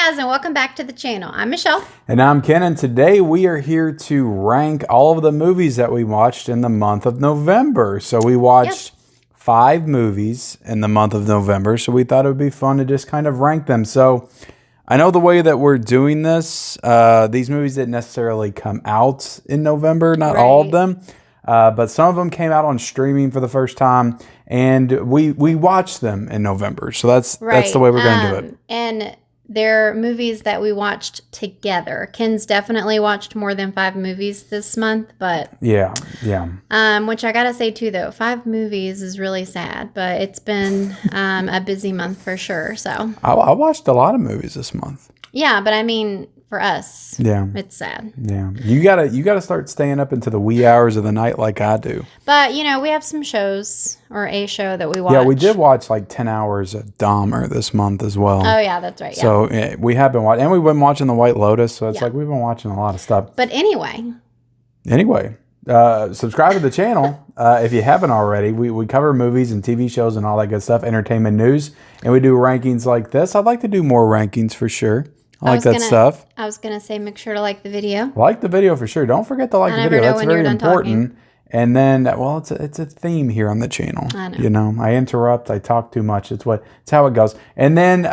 guys, and welcome back to the channel. I'm Michelle. And I'm Ken, and today we are here to rank all of the movies that we watched in the month of November. So we watched 5 movies in the month of November, so we thought it would be fun to just kind of rank them. So I know the way that we're doing this, these movies didn't necessarily come out in November, not all of them, but some of them came out on streaming for the first time, and we watched them in November. So that's the way we're going to do it. And they're movies that we watched together. Ken's definitely watched more than 5 movies this month, but yeah. Which I gotta say too, though, 5 movies is really sad, but it's been a busy month for sure. So I watched a lot of movies this month. Yeah, but I mean, for us, it's sad. Yeah, you gotta start staying up into the wee hours of the night like I do. But you know, we have some shows or a show that we watch. Yeah, we did watch like 10 hours of Dahmer this month as well. Oh yeah, that's right. Yeah. So we have been watching, and we've been watching The White Lotus. So it's like we've been watching a lot of stuff. But anyway, subscribe to the channel if you haven't already. We cover movies and TV shows and all that good stuff, entertainment news, and we do rankings like this. I'd like to do more rankings for sure. I like that stuff. I was going to say make sure to like the video. Like the video for sure. Don't forget to like the video. That's very important. And then, well, it's a theme here on the channel. I know. You know, I interrupt. I talk too much. It's how it goes. And then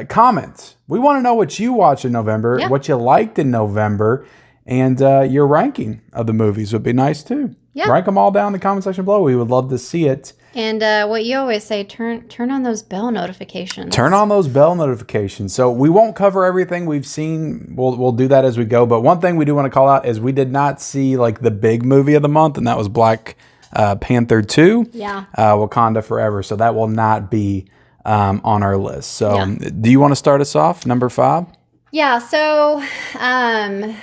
comments. We want to know what you watched in November, what you liked in November, and your ranking of the movies would be nice too. Yeah. Rank them all down in the comment section below. We would love to see it. And what you always say, turn on those bell notifications. Turn on those bell notifications. So we won't cover everything we've seen. We'll do that as we go. But one thing we do want to call out is we did not see like the big movie of the month, and that was Black Panther 2. Yeah. Wakanda Forever. So that will not be on our list. So do you want to start us off? Number 5? Yeah. So I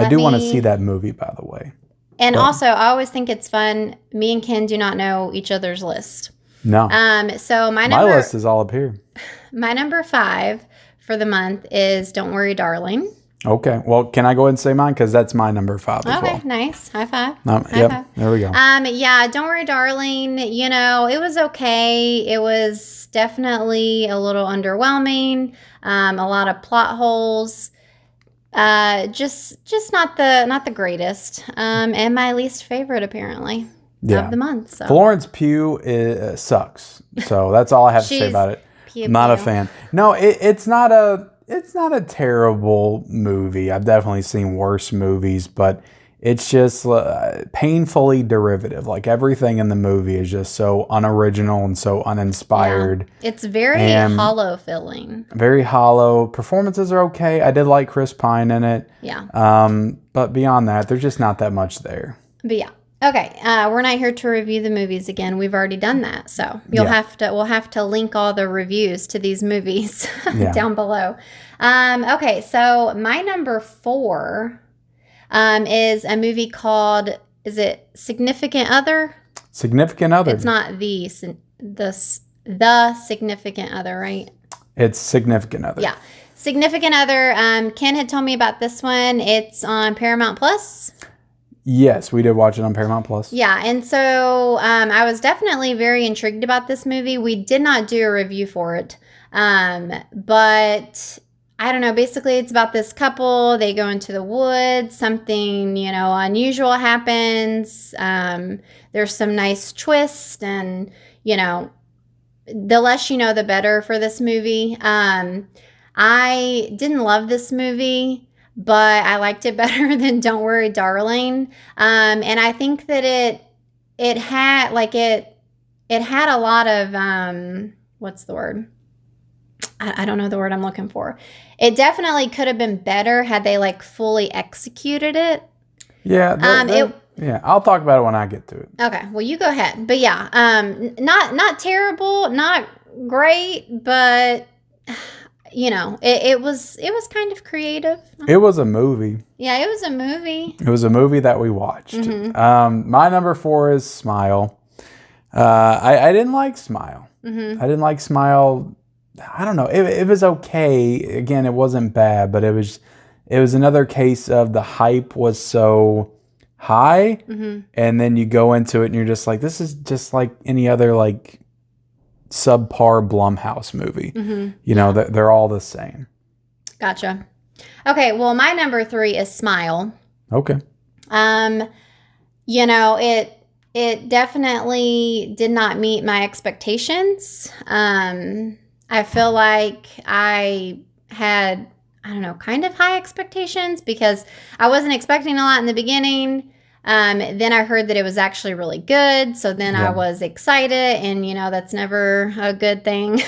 do want to see that movie, by the way. And also, I always think it's fun. Me and Ken do not know each other's list. No. So my list is all up here. My number 5 for the month is Don't Worry, Darling. Okay. Well, can I go ahead and say mine? Because that's my number 5 as well. Okay, nice. High five. High five. There we go. Yeah, Don't Worry, Darling. You know, it was okay. It was definitely a little underwhelming. A lot of plot holes. Just not the greatest. And my least favorite apparently of the month. So Florence Pugh sucks. So that's all I have to say about it. I'm not a fan. No, it's not a terrible movie. I've definitely seen worse movies, but it's just painfully derivative. Like everything in the movie is just so unoriginal and so uninspired. Yeah. It's very hollow feeling. Very hollow. Performances are okay. I did like Chris Pine in it. Yeah. But beyond that, there's just not that much there. But yeah. Okay. We're not here to review the movies again. We've already done that. So we'll have to link all the reviews to these movies down below. Okay. So my number 4 is a movie called, is it Significant Other? Significant Other. It's not the Significant Other, right? It's Significant Other. Yeah. Significant Other. Ken had told me about this one. It's on Paramount Plus. Yes, we did watch it on Paramount Plus. Yeah, and so I was definitely very intrigued about this movie. We did not do a review for it, but I don't know. Basically, it's about this couple. They go into the woods. Something, unusual happens. There's some nice twist, and, the less you know, the better for this movie. I didn't love this movie, but I liked it better than Don't Worry, Darling. And I think that it had a lot of, what's the word? I don't know the word I'm looking for. It definitely could have been better had they fully executed it. Yeah. I'll talk about it when I get to it. Okay. Well, you go ahead. But yeah, not terrible, not great, but it was kind of creative. It was a movie. Yeah, it was a movie. It was a movie that we watched. Mm-hmm. My number 4 is Smile. I didn't like Smile. Mm-hmm. I didn't like Smile. I don't know. It was okay. Again, it wasn't bad, but it was another case of the hype was so high, and then you go into it and you're just like, this is just like any other subpar Blumhouse movie. They're all the same. Gotcha. Okay, well, my number 3 is Smile. Okay. You know, it definitely did not meet my expectations. I feel like I had, I don't know, kind of high expectations because I wasn't expecting a lot in the beginning. Then I heard that it was actually really good. So then I Yeah. was excited, and you know, that's never a good thing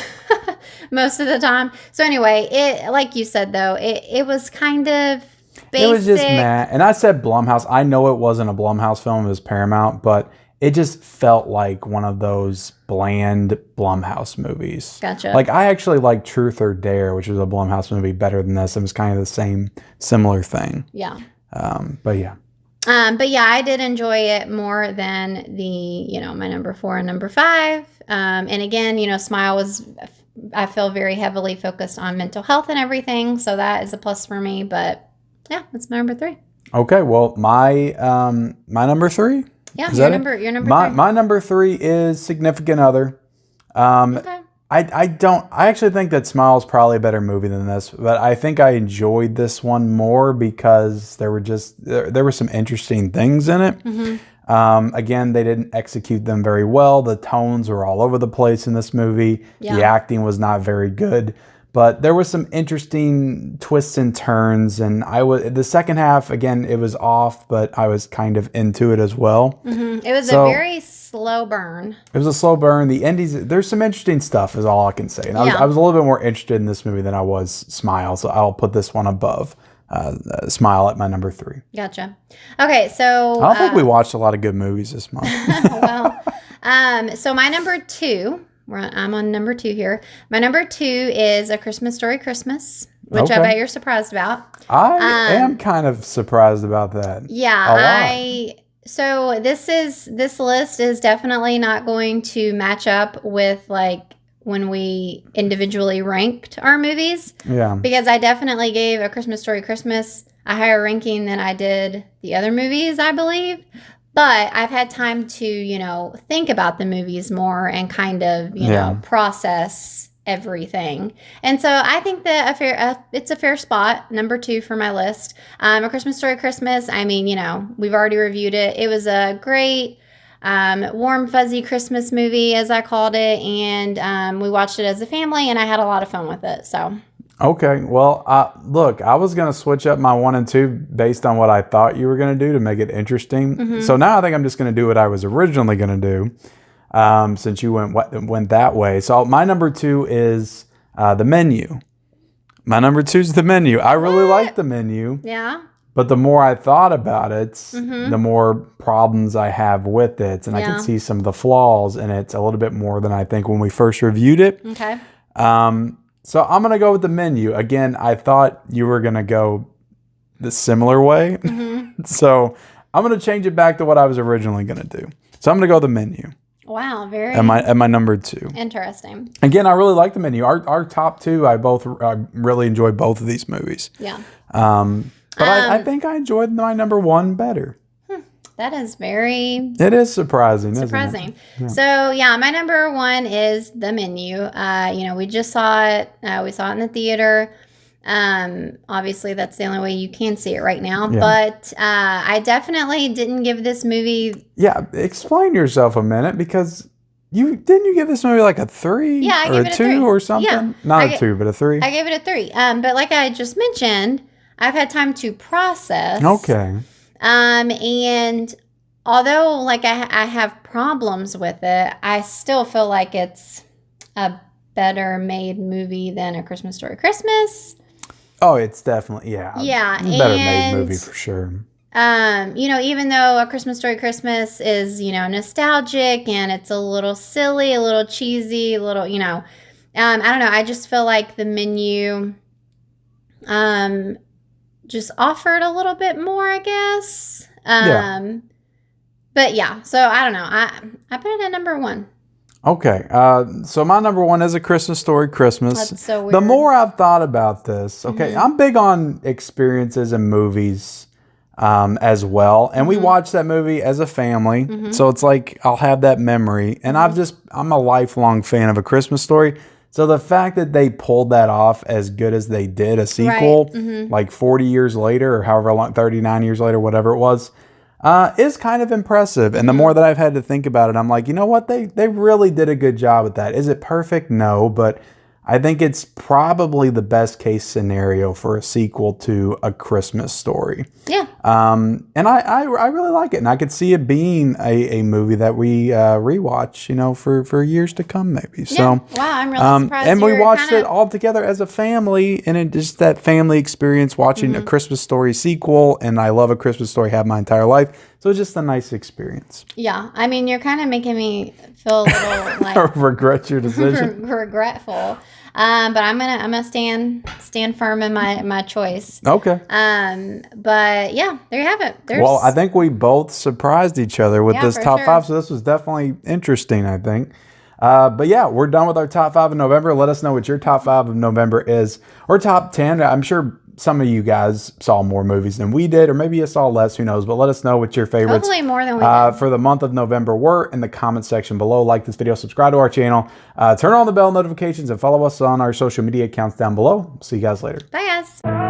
most of the time. So anyway, it, like you said though, it was kind of basic. It was just meh. And I said Blumhouse. I know it wasn't a Blumhouse film, it was Paramount, but it just felt like one of those bland Blumhouse movies. Gotcha. Like, I actually like Truth or Dare, which was a Blumhouse movie, better than this. It was kind of the same, similar thing. Yeah. But yeah. But yeah, I did enjoy it more than the, you know, my number 4 and number 5. And again, you know, Smile was, I feel, very heavily focused on mental health and everything. So that is a plus for me. But yeah, that's my number 3. Okay, well, my number 3? Yeah, Is your that it? number 3. My number 3 is Significant Other. Okay. I actually think that Smile is probably a better movie than this, but I think I enjoyed this one more because there were some interesting things in it. Again, they didn't execute them very well. The tones were all over the place in this movie. Yeah. The acting was not very good, but there was some interesting twists and turns. And the second half, again, it was off, but I was kind of into it as well. It was a very slow burn. It was a slow burn. The endings, there's some interesting stuff, is all I can say. And Yeah. I was a little bit more interested in this movie than I was Smile, so I'll put this one above Smile at my number 3. Gotcha. Okay, so I don't think we watched a lot of good movies this month. well, so my number 2, I'm on number 2 here. My number 2 is A Christmas Story Christmas, which I Okay. bet you're surprised about. I am kind of surprised about that. Yeah, so this list is definitely not going to match up with like when we individually ranked our movies, Yeah. because I definitely gave A Christmas Story Christmas a higher ranking than I did the other movies, I believe. But I've had time to, you know, think about the movies more and kind of, you Yeah. know, process everything. And so I think that it's a fair spot, number 2 for my list. A Christmas Story Christmas, I mean, you know, we've already reviewed it. It was a great warm, fuzzy Christmas movie, as I called it. And we watched it as a family, and I had a lot of fun with it. So, Okay. Well, look, I was going to switch up my 1 and 2 based on what I thought you were going to do to make it interesting. So now I think I'm just going to do what I was originally going to do, since you went that way. So my number 2 is The Menu. My number 2 is The Menu. I really like The Menu. yeah. But the more I thought about it, the more problems I have with it. And I Yeah. can see some of the flaws in it a little bit more than I think when we first reviewed it. Okay. So I'm going to go with The Menu. Again, I thought you were going to go the similar way. So I'm going to change it back to what I was originally going to do. So I'm going to go The Menu Wow. Very at my number 2. interesting. Again, I really like The Menu. Our top 2, I really enjoy both of these movies. Yeah. But I think I enjoyed my number 1 better. That is very It is surprising, isn't it? surprising. So yeah, my number 1 is The Menu. You know, we just saw it. We saw it in the theater. Obviously, that's the only way you can see it right now. Yeah. But I definitely didn't give this movie. Yeah, explain yourself a minute, because you give this movie like a 3 Yeah, I or gave a it a 2 3. or something? Yeah. Not I a 2, but a 3. I gave it a 3. But like I just mentioned, I've had time to process. Okay. And although like I have problems with it, I still feel like it's a better made movie than A Christmas Story Christmas. Oh, it's definitely, yeah. Yeah, Better made and- movie for sure. You know, even though A Christmas Story Christmas is, you know, nostalgic and it's a little silly, a little cheesy, a little, you know, I don't know. I just feel like The Menu, just offered a little bit more, I guess. But yeah, so I don't know. I put it at number 1. Okay. So my number 1 is A Christmas Story Christmas. That's so weird. The more I've thought about this, okay, I'm big on experiences and movies as well. And we watched that movie as a family. So it's like I'll have that memory. And I'm a lifelong fan of A Christmas Story. So the fact that they pulled that off as good as they did, a sequel, like 40 years later or however long, 39 years later, whatever it was, is kind of impressive. And the more that I've had to think about it, I'm like, you know what? They really did a good job at that. Is it perfect? No, but I think it's probably the best case scenario for a sequel to A Christmas Story. Yeah. And I really like it. And I could see it being a movie that we rewatch, you know, for years to come, maybe. So, Wow, I'm really surprised. and we watched it all together as a family, and it just that family experience watching A Christmas Story sequel. And I love A Christmas Story, have my entire life. So it's just a nice experience. Yeah, I mean, you're kind of making me feel a little like regret your decision. regretful. But I'm gonna stand firm in my choice. Okay. But yeah, there you have it. Well, I think we both surprised each other with this top 5, so this was definitely interesting, I think. But yeah, we're done with our top 5 of November. Let us know what your top 5 of November is, or top 10. I'm sure some of you guys saw more movies than we did, or maybe you saw less, who knows. But let us know what your favorites hopefully more than we did. For the month of November were in the comment section below. Like this video, subscribe to our channel, turn on the bell notifications, and follow us on our social media accounts down below. See you guys later. Bye, guys.